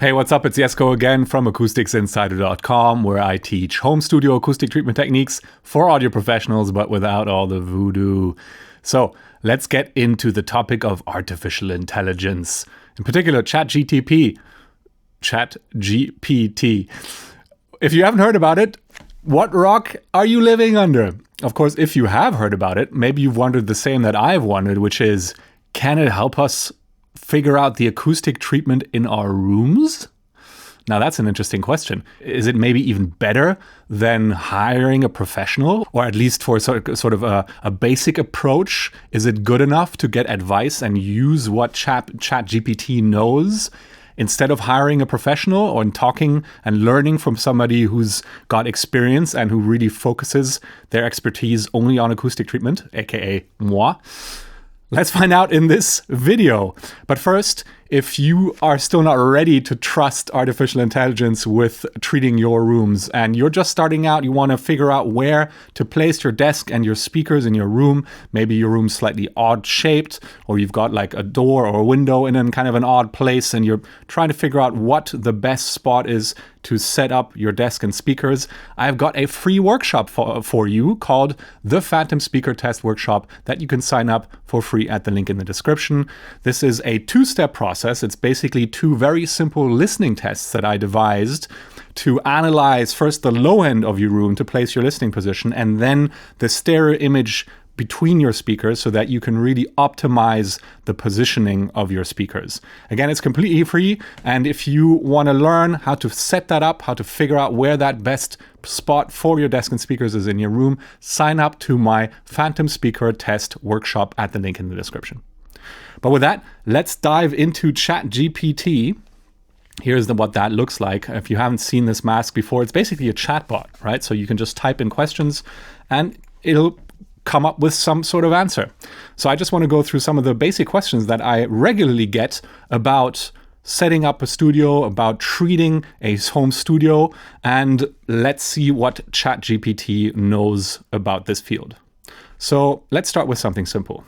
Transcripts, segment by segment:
Hey, what's up? It's Jesko again from AcousticsInsider.com, where I teach home studio acoustic treatment techniques for audio professionals, but without all the voodoo. So let's get into the topic of artificial intelligence, in particular ChatGPT. ChatGPT. If you haven't heard about it, what rock are you living under? Of course, if you have heard about it, maybe you've wondered the same that I've wondered, which is, can it help us figure out the acoustic treatment in our rooms? Now, that's an interesting question. Is it maybe even better than hiring a professional, or at least for sort of a basic approach? Is it good enough to get advice and use what ChatGPT knows instead of hiring a professional or talking and learning from somebody who's got experience and who really focuses their expertise only on acoustic treatment, aka moi? Let's find out in this video. But first, if you are still not ready to trust artificial intelligence with treating your rooms and you're just starting out, you want to figure out where to place your desk and your speakers in your room, maybe your room's slightly odd shaped, or you've got like a door or a window in kind of an odd place and you're trying to figure out what the best spot is to set up your desk and speakers, I've got a free workshop for you called the Phantom Speaker Test Workshop that you can sign up for free at the link in the description. This is a two-step process. It's basically two very simple listening tests that I devised to analyze first the low end of your room to place your listening position, and then the stereo image between your speakers so that you can really optimize the positioning of your speakers. Again, it's completely free, and if you want to learn how to set that up, how to figure out where that best spot for your desk and speakers is in your room, sign up to my Phantom Speaker Test Workshop at the link in the description. But with that, let's dive into ChatGPT. Here's what that looks like. If you haven't seen this mask before, it's basically a chatbot, right? So you can just type in questions and it'll come up with some sort of answer. So I just want to go through some of the basic questions that I regularly get about setting up a studio, about treating a home studio, and let's see what ChatGPT knows about this field. So let's start with something simple.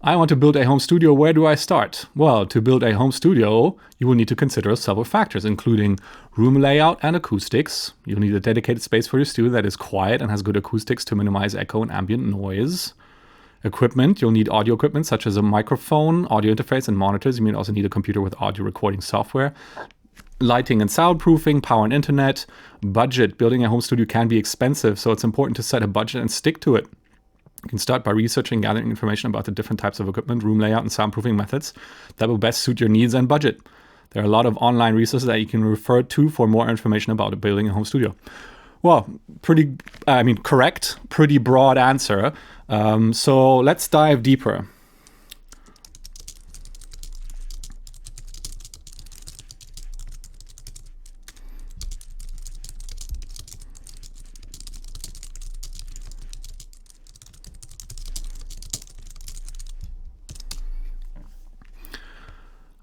I want to build a home studio. Where do I start? Well, to build a home studio, you will need to consider several factors, including room layout and acoustics. You'll need a dedicated space for your studio that is quiet and has good acoustics to minimize echo and ambient noise. Equipment, you'll need audio equipment such as a microphone, audio interface, and monitors. You may also need a computer with audio recording software. Lighting and soundproofing, power and internet. Budget, building a home studio can be expensive, so it's important to set a budget and stick to it. You can start by researching and gathering information about the different types of equipment, room layout, and soundproofing methods that will best suit your needs and budget. There are a lot of online resources that you can refer to for more information about building a home studio. Well, correct, pretty broad answer. So let's dive deeper.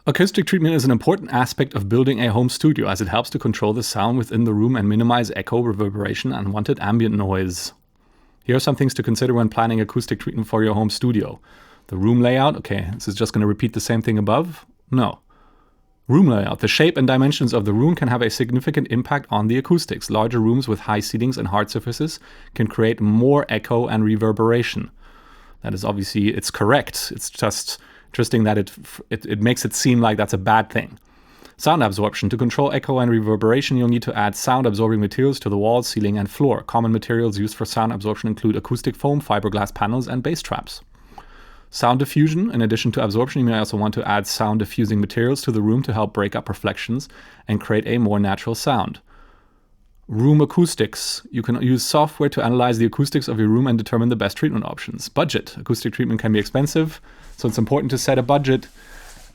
Acoustic treatment is an important aspect of building a home studio as it helps to control the sound within the room and minimize echo, reverberation, and unwanted ambient noise. Here are some things to consider when planning acoustic treatment for your home studio. The room layout. Okay, this is just going to repeat the same thing above? No. Room layout. The shape and dimensions of the room can have a significant impact on the acoustics. Larger rooms with high ceilings and hard surfaces can create more echo and reverberation. That is obviously, it's correct. It's just interesting that it makes it seem like that's a bad thing. Sound absorption. To control echo and reverberation, you'll need to add sound-absorbing materials to the walls, ceiling, and floor. Common materials used for sound absorption include acoustic foam, fiberglass panels, and bass traps. Sound diffusion. In addition to absorption, you may also want to add sound diffusing materials to the room to help break up reflections and create a more natural sound. Room acoustics. You can use software to analyze the acoustics of your room and determine the best treatment options. Budget. Acoustic treatment can be expensive, so it's important to set a budget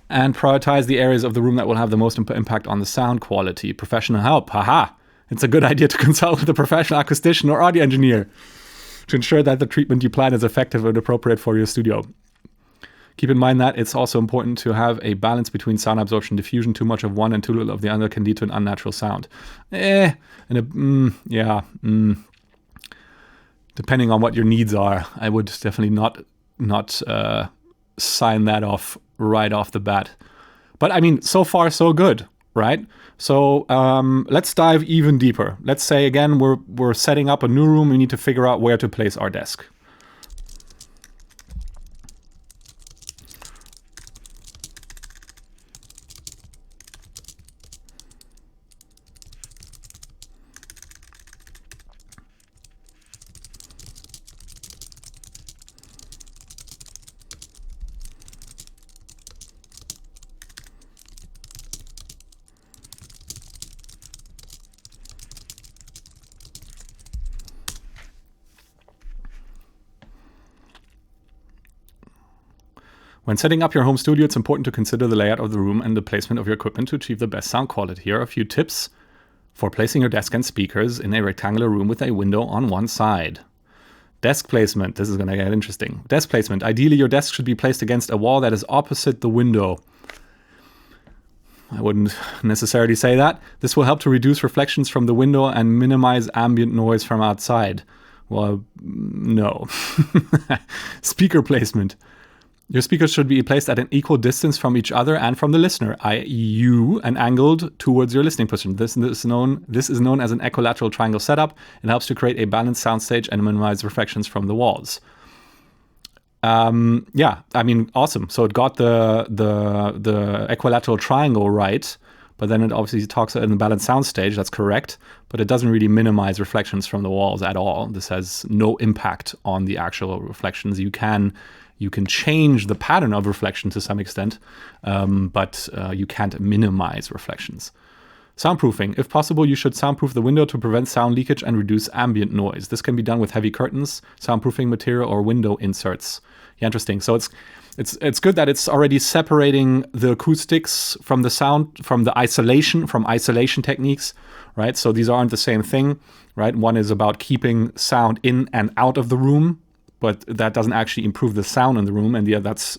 and prioritize the areas of the room that will have the most impact on the sound quality. Professional help. Haha! It's a good idea to consult with a professional acoustician or audio engineer to ensure that the treatment you plan is effective and appropriate for your studio. Keep in mind that it's also important to have a balance between sound absorption and diffusion. Too much of one and too little of the other can lead to an unnatural sound. Depending on what your needs are, I would definitely not sign that off right off the bat. But I mean, so far so good, right? So let's dive even deeper. Let's say again we're setting up a new room. We need to figure out where to place our desk. When setting up your home studio, it's important to consider the layout of the room and the placement of your equipment to achieve the best sound quality. Here are a few tips for placing your desk and speakers in a rectangular room with a window on one side. Desk placement. This is going to get interesting. Desk placement. Ideally, your desk should be placed against a wall that is opposite the window. I wouldn't necessarily say that. This will help to reduce reflections from the window and minimize ambient noise from outside. Well, no. Speaker placement. Your speakers should be placed at an equal distance from each other and from the listener, i.e. you, and angled towards your listening position. This is known as an equilateral triangle setup. It helps to create a balanced soundstage and minimize reflections from the walls. Yeah, I mean, awesome. So it got the equilateral triangle right, but then it obviously talks in the balanced soundstage. That's correct, but it doesn't really minimize reflections from the walls at all. This has no impact on the actual reflections. You can change the pattern of reflection to some extent, but you can't minimize reflections. Soundproofing. If possible, you should soundproof the window to prevent sound leakage and reduce ambient noise. This can be done with heavy curtains, soundproofing material, or window inserts. Yeah, interesting. So it's good that it's already separating the acoustics from the sound, from isolation techniques, right? So these aren't the same thing, right? One is about keeping sound in and out of the room, but that doesn't actually improve the sound in the room. And yeah, that's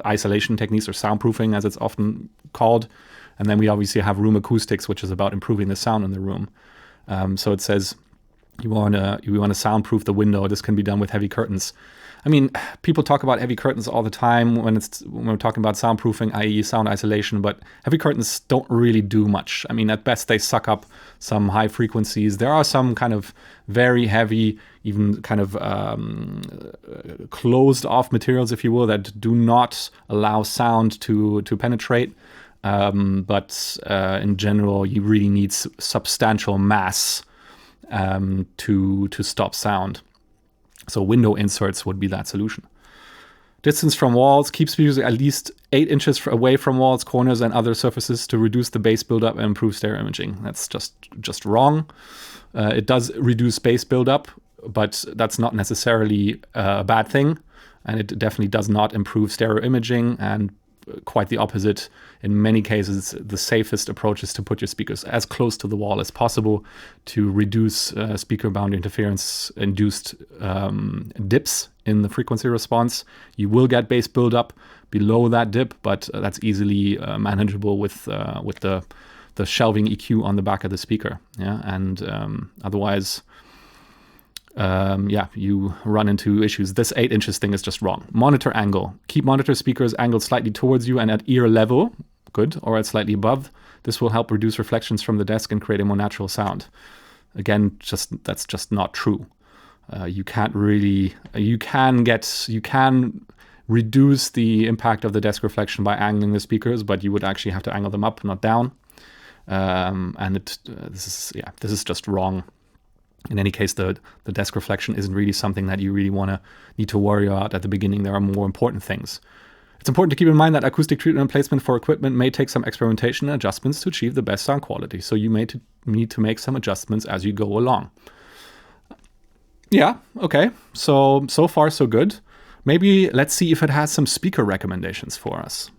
isolation techniques, or soundproofing as it's often called. And then we obviously have room acoustics, which is about improving the sound in the room. So it says you want to soundproof the window. This can be done with heavy curtains. I mean, people talk about heavy curtains all the time when we're talking about soundproofing, i.e. sound isolation, but heavy curtains don't really do much. I mean, at best, they suck up some high frequencies. There are some kind of very heavy, even kind of closed off materials, if you will, that do not allow sound to penetrate. But in general, you really need substantial mass to stop sound. So window inserts would be that solution. Distance from walls. Keep speakers at least 8 inches away from walls, corners, and other surfaces to reduce the bass buildup and improve stereo imaging. That's just wrong. It does reduce bass buildup, but that's not necessarily a bad thing. And it definitely does not improve stereo imaging, and quite the opposite. In many cases, the safest approach is to put your speakers as close to the wall as possible to reduce speaker boundary interference induced dips in the frequency response. You will get bass buildup below that dip, but that's easily manageable with the shelving EQ on the back of the speaker. Yeah, and otherwise, you run into issues. This 8 inches thing is just wrong. Monitor angle. Keep monitor speakers angled slightly towards you and at ear level, good, or at slightly above. This will help reduce reflections from the desk and create a more natural sound. Again, that's just not true. You can reduce the impact of the desk reflection by angling the speakers, but you would actually have to angle them up, not down. This is just wrong. In any case, the desk reflection isn't really something that you really need to worry about at the beginning. There are more important things. It's important to keep in mind that acoustic treatment and placement for equipment may take some experimentation and adjustments to achieve the best sound quality. So you may need to make some adjustments as you go along. Yeah, okay. So far, so good. Maybe let's see if it has some speaker recommendations for us.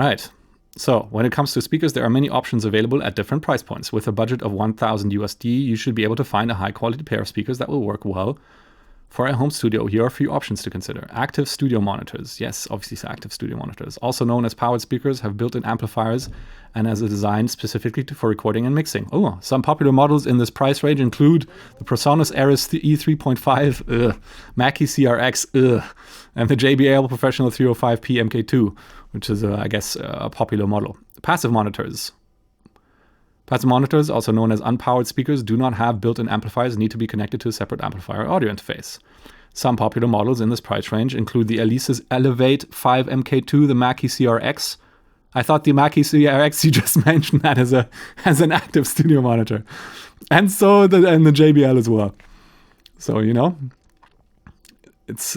right. So when it comes to speakers, there are many options available at different price points. With a budget of 1,000 USD, you should be able to find a high quality pair of speakers that will work well for a home studio. Here are a few options to consider. Active studio monitors. Yes, obviously active studio monitors. Also known as powered speakers, have built-in amplifiers and as a design specifically for recording and mixing. Oh, some popular models in this price range include the PreSonus Aris E3.5, Mackie CRX, and the JBL Professional 305P MK2, which is, I guess, a popular model. Passive monitors. Passive monitors, also known as unpowered speakers, do not have built-in amplifiers and need to be connected to a separate amplifier audio interface. Some popular models in this price range include the Alesis Elevate 5 MK2, the Mackie CRX. I thought the Mackie CRX, you just mentioned that as an active studio monitor. And so the JBL as well. So, you know, it's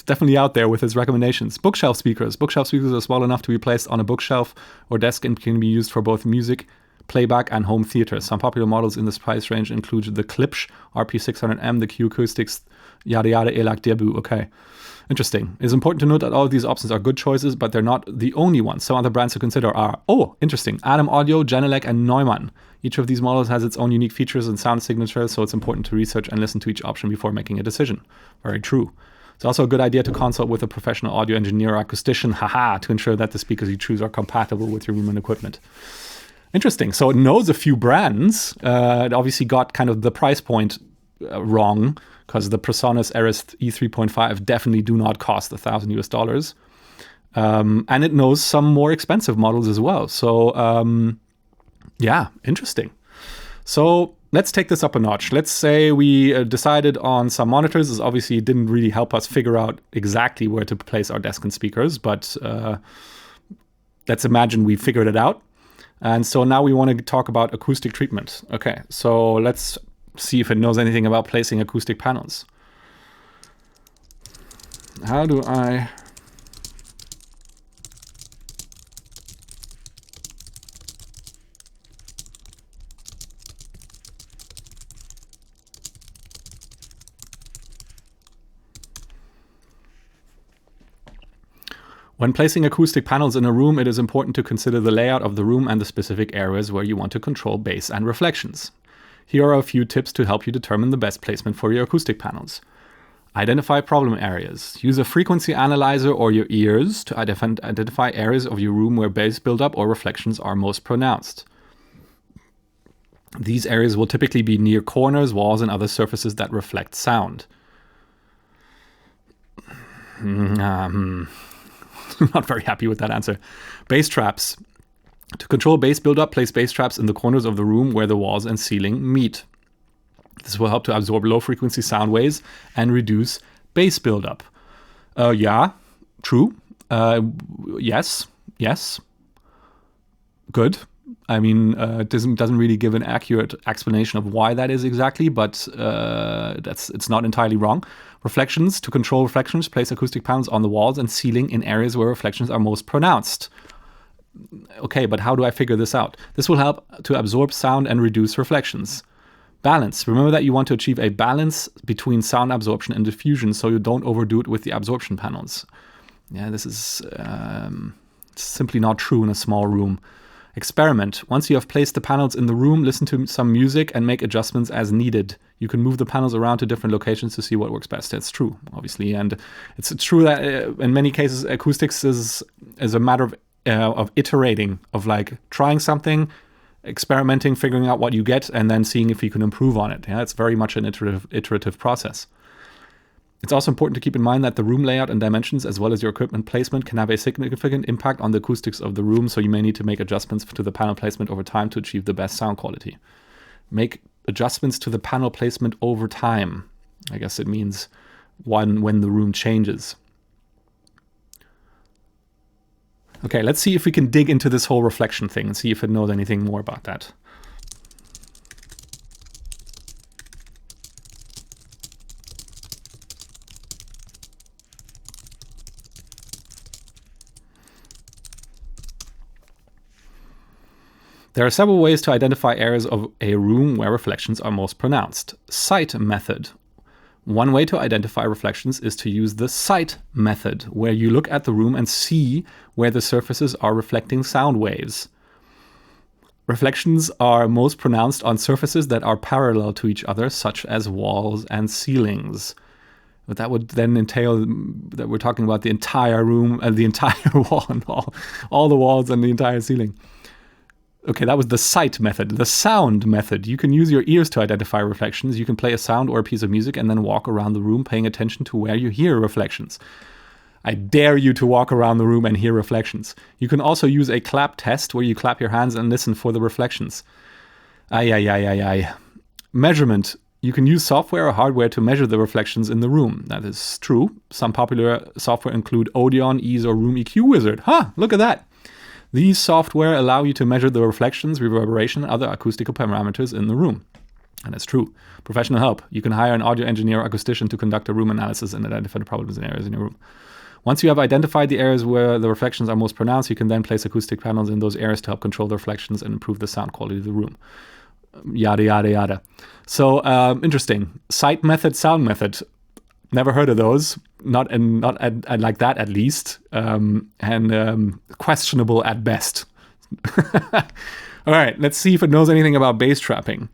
definitely out there with its recommendations. Bookshelf speakers. Bookshelf speakers are small enough to be placed on a bookshelf or desk and can be used for both music, playback, and home theater. Some popular models in this price range include the Klipsch RP600M, the Q Acoustics, yada yada, Elac Debut. Okay, interesting. It's important to note that all of these options are good choices, but they're not the only ones. Some other brands to consider are, interesting, Adam Audio, Genelec, and Neumann. Each of these models has its own unique features and sound signatures, so it's important to research and listen to each option before making a decision. Very true. It's also a good idea to consult with a professional audio engineer or acoustician, to ensure that the speakers you choose are compatible with your room and equipment. Interesting. So it knows a few brands. It obviously got kind of the price point wrong, because the PreSonus Aris E3.5 definitely do not cost $1,000 US. And it knows some more expensive models as well. So, yeah, interesting. So let's take this up a notch. Let's say we decided on some monitors. This obviously didn't really help us figure out exactly where to place our desk and speakers, but let's imagine we figured it out. And so now we want to talk about acoustic treatment. Okay, so let's see if it knows anything about placing acoustic panels. How do I... When placing acoustic panels in a room, it is important to consider the layout of the room and the specific areas where you want to control bass and reflections. Here are a few tips to help you determine the best placement for your acoustic panels. Identify problem areas. Use a frequency analyzer or your ears to identify areas of your room where bass buildup or reflections are most pronounced. These areas will typically be near corners, walls, and other surfaces that reflect sound. Not very happy with that answer. Bass traps. To control bass buildup, place bass traps in the corners of the room where the walls and ceiling meet. This will help to absorb low-frequency sound waves and reduce bass buildup. Yeah, true. Yes. Good. I mean, it doesn't really give an accurate explanation of why that is exactly, but it's not entirely wrong. Reflections. To control reflections, place acoustic panels on the walls and ceiling in areas where reflections are most pronounced. Okay, but how do I figure this out? This will help to absorb sound and reduce reflections. Balance. Remember that you want to achieve a balance between sound absorption and diffusion, so you don't overdo it with the absorption panels. Yeah, this is simply not true in a small room. Experiment. Once you have placed the panels in the room, listen to some music and make adjustments as needed. You can move the panels around to different locations to see what works best. That's true, obviously. And it's true that in many cases, acoustics is a matter of iterating, of like trying something, experimenting, figuring out what you get, and then seeing if you can improve on it. Yeah, it's very much an iterative process. It's also important to keep in mind that the room layout and dimensions, as well as your equipment placement, can have a significant impact on the acoustics of the room, so you may need to make adjustments to the panel placement over time to achieve the best sound quality. Make adjustments to the panel placement over time. I guess it means when the room changes. Okay, let's see if we can dig into this whole reflection thing and see if it knows anything more about that. There are several ways to identify areas of a room where reflections are most pronounced. Sight method. One way to identify reflections is to use the sight method, where you look at the room and see where the surfaces are reflecting sound waves. Reflections are most pronounced on surfaces that are parallel to each other, such as walls and ceilings. But that would then entail that we're talking about the entire room and the entire wall and all the walls and the entire ceiling. Okay, that was the sight method. The sound method. You can use your ears to identify reflections. You can play a sound or a piece of music and then walk around the room paying attention to where you hear reflections. I dare you to walk around the room and hear reflections. You can also use a clap test where you clap your hands and listen for the reflections. Measurement. You can use software or hardware to measure the reflections in the room. That is true. Some popular software include Odeon, Ease, or Room EQ Wizard. Look at that. These software allow you to measure the reflections, reverberation, and other acoustical parameters in the room. And it's true. Professional help. You can hire an audio engineer or acoustician to conduct a room analysis and identify the problems and areas in your room. Once you have identified the areas where the reflections are most pronounced, you can then place acoustic panels in those areas to help control the reflections and improve the sound quality of the room. Yada, yada, yada. So, interesting. Sight method, sound method. Never heard of those. Not like that, at least. And questionable at best. All right, let's see if it knows anything about bass trapping.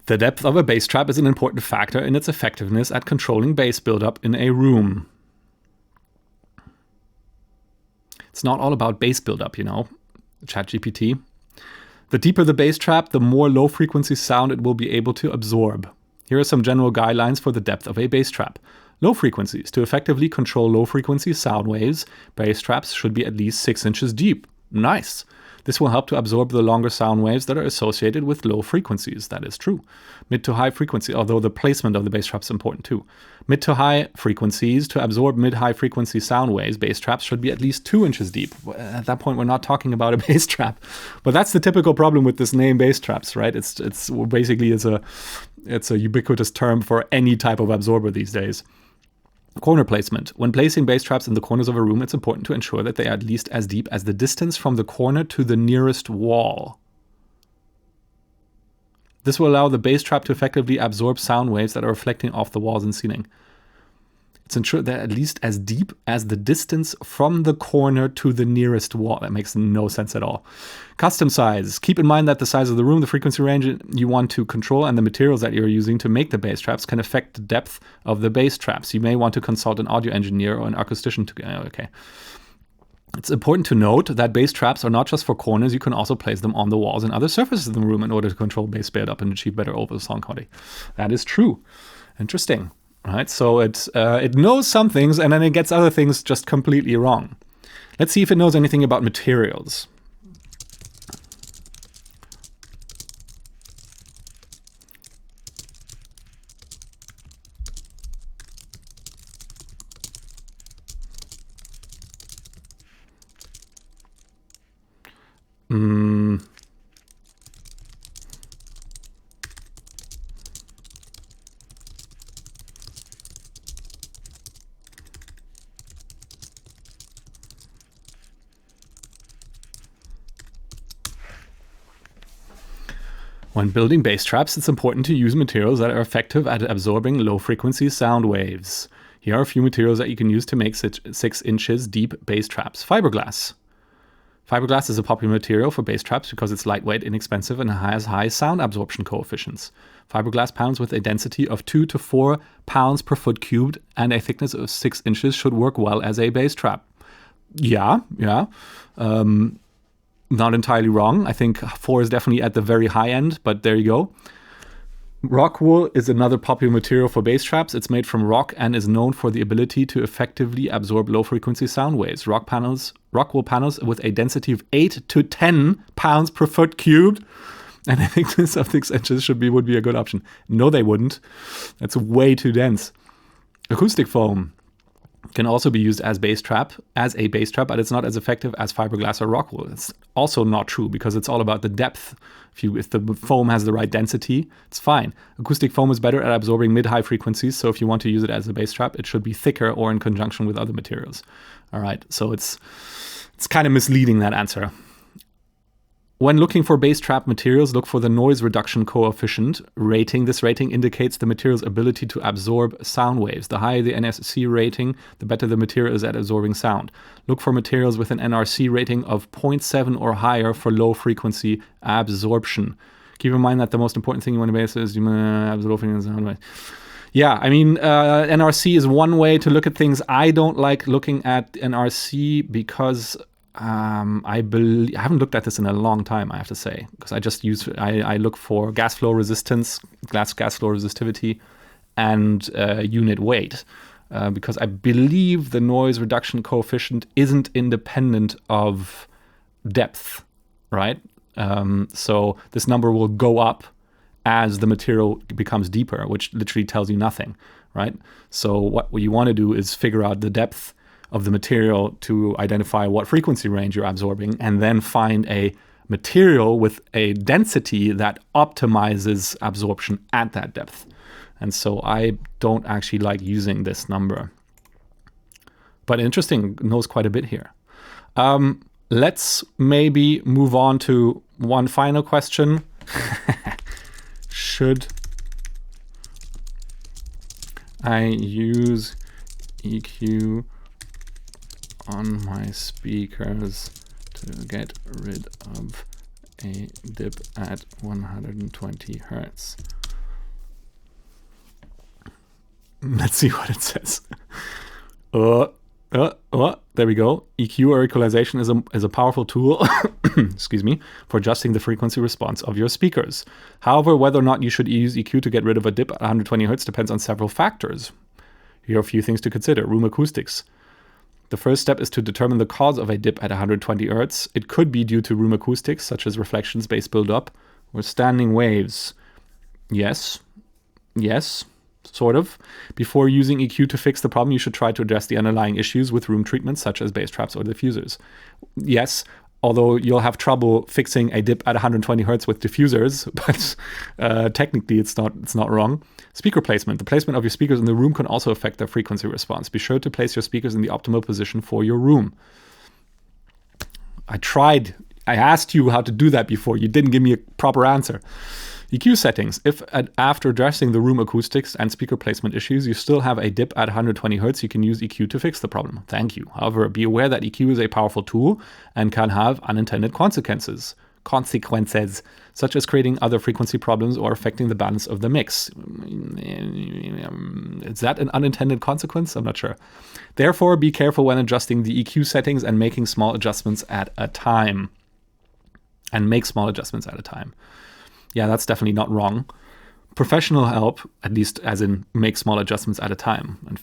The depth of a bass trap is an important factor in its effectiveness at controlling bass buildup in a room. It's not all about bass buildup, ChatGPT. The deeper the bass trap, the more low-frequency sound it will be able to absorb. Here are some general guidelines for the depth of a bass trap. Low frequencies. To effectively control low-frequency sound waves, bass traps should be at least 6 inches deep. Nice. This will help to absorb the longer sound waves that are associated with low frequencies. That is true. Mid to high frequency, although the placement of the bass trap is important too. Mid to high frequencies, to absorb mid-high frequency sound waves, bass traps should be at least 2 inches deep. At that point, we're not talking about a bass trap. But that's the typical problem with this name, bass traps, right? It's basically it's a ubiquitous term for any type of absorber these days. Corner placement. When placing bass traps in the corners of a room, it's important to ensure that they are at least as deep as the distance from the corner to the nearest wall. This will allow the bass trap to effectively absorb sound waves that are reflecting off the walls and ceiling. It's ensured that at least as deep as the distance from the corner to the nearest wall. That makes no sense at all. Custom size. Keep in mind that the size of the room, the frequency range you want to control, and the materials that you're using to make the bass traps can affect the depth of the bass traps. You may want to consult an audio engineer or an acoustician to... Okay. It's important to note that bass traps are not just for corners. You can also place them on the walls and other surfaces in the room in order to control bass build-up and achieve better overall sound quality. That is true. Interesting. Right, so it knows some things and then it gets other things just completely wrong. Let's see if it knows anything about materials. When building bass traps, it's important to use materials that are effective at absorbing low-frequency sound waves. Here are a few materials that you can use to make 6 inches deep bass traps. Fiberglass. Fiberglass is a popular material for bass traps because it's lightweight, inexpensive, and has high sound absorption coefficients. Fiberglass panels with a density of 2 to 4 pounds per foot cubed and a thickness of 6 inches should work well as a bass trap. Yeah. Not entirely wrong. I think 4 is definitely at the very high end, but there you go. Rock wool is another popular material for bass traps. It's made from rock and is known for the ability to effectively absorb low-frequency sound waves. Rock wool panels with a density of 8 to 10 pounds per foot cubed and a thickness of 6 inches would be a good option. No, they wouldn't. That's way too dense. Acoustic foam. Can also be used as a bass trap, but it's not as effective as fiberglass or rock wool. It's also not true because it's all about the depth. If the foam has the right density, it's fine. Acoustic foam is better at absorbing mid-high frequencies, so if you want to use it as a bass trap, it should be thicker or in conjunction with other materials. All right, so it's kind of misleading, that answer. When looking for bass trap materials, look for the noise reduction coefficient rating. This rating indicates the material's ability to absorb sound waves. The higher the NRC rating, the better the material is at absorbing sound. Look for materials with an NRC rating of 0.7 or higher for low frequency absorption. Keep in mind that the most important thing you want to base is absorbing sound waves. Yeah, I mean, NRC is one way to look at things. I don't like looking at NRC because I haven't looked at this in a long time, I have to say, because I look for gas flow resistance, gas flow resistivity, and unit weight, because I believe the noise reduction coefficient isn't independent of depth, right? So this number will go up as the material becomes deeper, which literally tells you nothing, right? So what you want to do is figure out the depth of the material to identify what frequency range you're absorbing, and then find a material with a density that optimizes absorption at that depth. And so I don't actually like using this number. But interesting, knows quite a bit here. Let's maybe move on to one final question. Should I use EQ on my speakers to get rid of a dip at 120 hertz? Let's see what it says. There we go. EQ or equalization is a powerful tool excuse me, for adjusting the frequency response of your speakers. However, whether or not you should use EQ to get rid of a dip at 120 hertz depends on several factors. Here are a few things to consider. Room acoustics. The first step is to determine the cause of a dip at 120 Hz. It could be due to room acoustics, such as reflections, bass buildup, or standing waves. Yes, sort of. Before using EQ to fix the problem, you should try to address the underlying issues with room treatments, such as bass traps or diffusers. Yes, although you'll have trouble fixing a dip at 120 Hz with diffusers, but technically it's not wrong. Speaker placement. The placement of your speakers in the room can also affect their frequency response. Be sure to place your speakers in the optimal position for your room. I asked you how to do that before. You didn't give me a proper answer. EQ settings. If after addressing the room acoustics and speaker placement issues, you still have a dip at 120 Hz, you can use EQ to fix the problem. Thank you. However, be aware that EQ is a powerful tool and can have unintended consequences, such as creating other frequency problems or affecting the balance of the mix. Is that an unintended consequence? I'm not sure. Therefore, be careful when adjusting the EQ settings and making small adjustments at a time. Yeah, that's definitely not wrong. Professional help, at least as in make small adjustments at a time and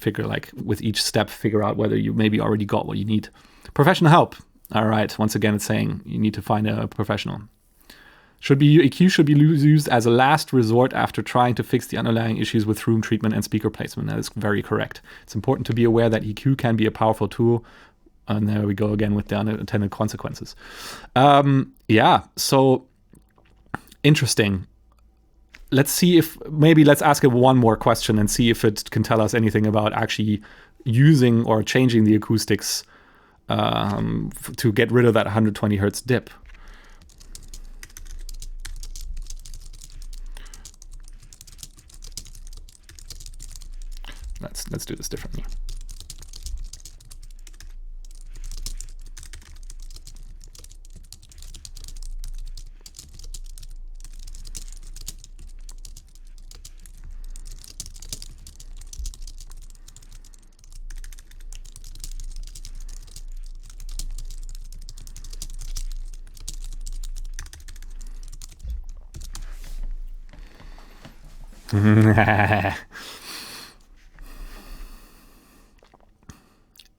with each step, figure out whether you maybe already got what you need. Professional help. All right, once again, it's saying you need to find a professional. EQ should be used as a last resort after trying to fix the underlying issues with room treatment and speaker placement. That is very correct. It's important to be aware that EQ can be a powerful tool. And there we go again with the unintended consequences. So interesting. Let's ask it one more question and see if it can tell us anything about actually using or changing the acoustics to get rid of that 120 hertz dip. Let's do this differently.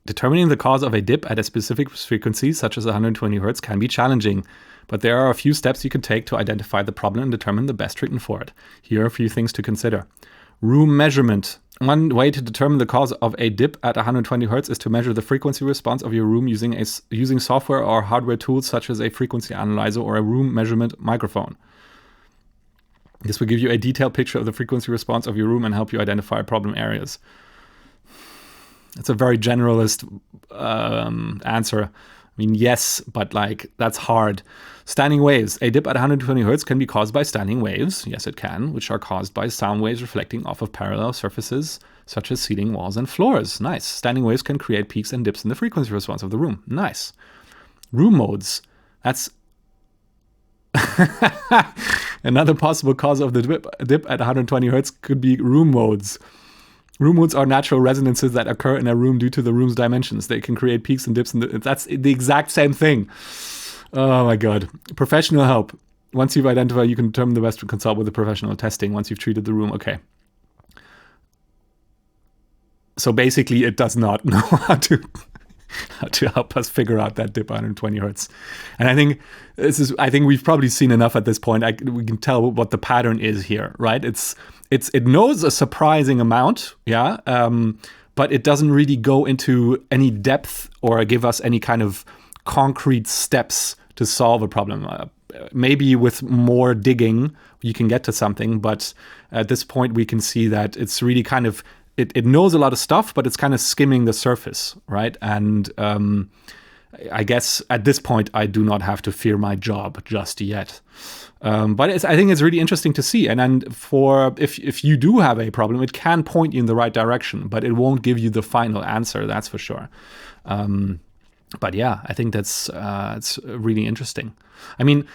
Determining the cause of a dip at a specific frequency, such as 120 Hz, can be challenging, but there are a few steps you can take to identify the problem and determine the best treatment for it. Here are a few things to consider. Room measurement. One way to determine the cause of a dip at 120 hertz is to measure the frequency response of your room using software or hardware tools such as a frequency analyzer or a room measurement microphone. This will give you a detailed picture of the frequency response of your room and help you identify problem areas. It's a very generalist answer. I mean, yes, but like that's hard. Standing waves. A dip at 120 hertz can be caused by standing waves. Yes, it can, which are caused by sound waves reflecting off of parallel surfaces such as ceiling, walls, and floors. Nice. Standing waves can create peaks and dips in the frequency response of the room. Nice. Room modes. That's another possible cause of the dip at 120 hertz could be room modes. Room modes are natural resonances that occur in a room due to the room's dimensions. They can create peaks and dips. That's the exact same thing. Oh my God. Professional help. Once you've identified, you can determine the best to consult with a professional testing once you've treated the room. Okay. So basically, it does not know how to help us figure out that dip 120 hertz. And I think we've probably seen enough at this point. We can tell what the pattern is here, right? It knows a surprising amount, yeah, but it doesn't really go into any depth or give us any kind of concrete steps to solve a problem. Maybe with more digging, you can get to something, but at this point, we can see that it's really kind of, it knows a lot of stuff, but it's kind of skimming the surface, right? And I guess at this point, I do not have to fear my job just yet. But I think it's really interesting to see. And then if you do have a problem, it can point you in the right direction, but it won't give you the final answer, that's for sure. But yeah, I think that's it's really interesting. I mean,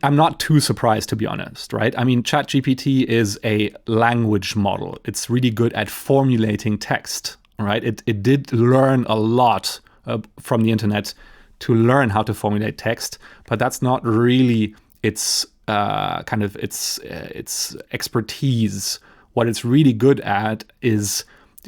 I'm not too surprised, to be honest, right? I mean, ChatGPT is a language model. It's really good at formulating text, right? It did learn a lot from the internet to learn how to formulate text, but that's not really its its expertise. What it's really good at is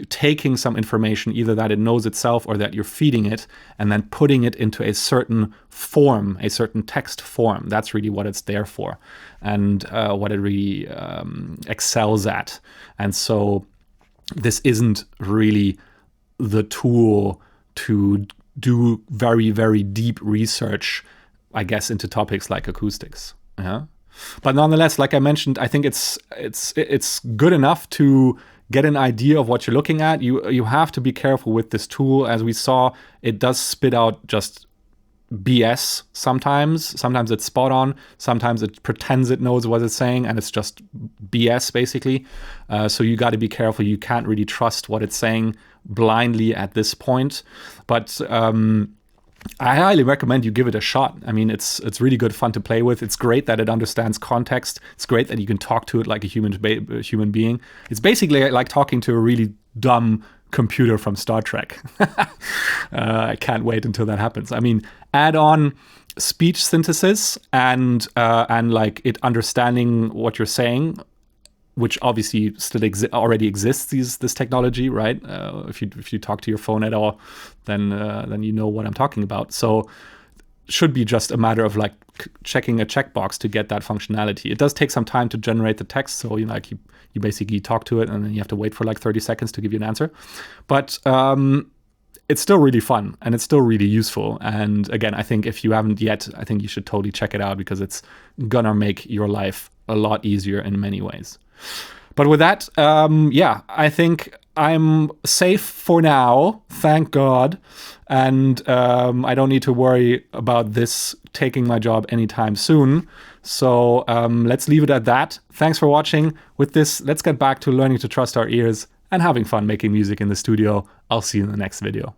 taking some information, either that it knows itself or that you're feeding it, and then putting it into a certain form, a certain text form. That's really what it's there for, and what it really excels at. And so this isn't really the tool to do very, very deep research, I guess, into topics like acoustics. Yeah. But nonetheless, like I mentioned, I think it's good enough to get an idea of what you're looking at. You have to be careful with this tool. As we saw, it does spit out just BS sometimes. Sometimes it's spot on. Sometimes it pretends it knows what it's saying, and it's just BS, basically. So you got to be careful. You can't really trust what it's saying blindly at this point. But I highly recommend you give it a shot. I mean, it's really good fun to play with. It's great that it understands context. It's great that you can talk to it like a human being. It's basically like talking to a really dumb computer from Star Trek. I can't wait until that happens. I mean, add on speech synthesis and like it understanding what you're saying, which obviously still already exists, this technology, right? If you talk to your phone at all, then you know what I'm talking about. So should be just a matter of like checking a checkbox to get that functionality. It does take some time to generate the text, so you basically talk to it and then you have to wait for like 30 seconds to give you an answer. But it's still really fun and it's still really useful. And again, I think if you haven't yet, I think you should totally check it out because it's gonna make your life a lot easier in many ways. But with that, yeah, I think I'm safe for now, thank God. And I don't need to worry about this taking my job anytime soon. So let's leave it at that. Thanks for watching. With this, let's get back to learning to trust our ears and having fun making music in the studio. I'll see you in the next video.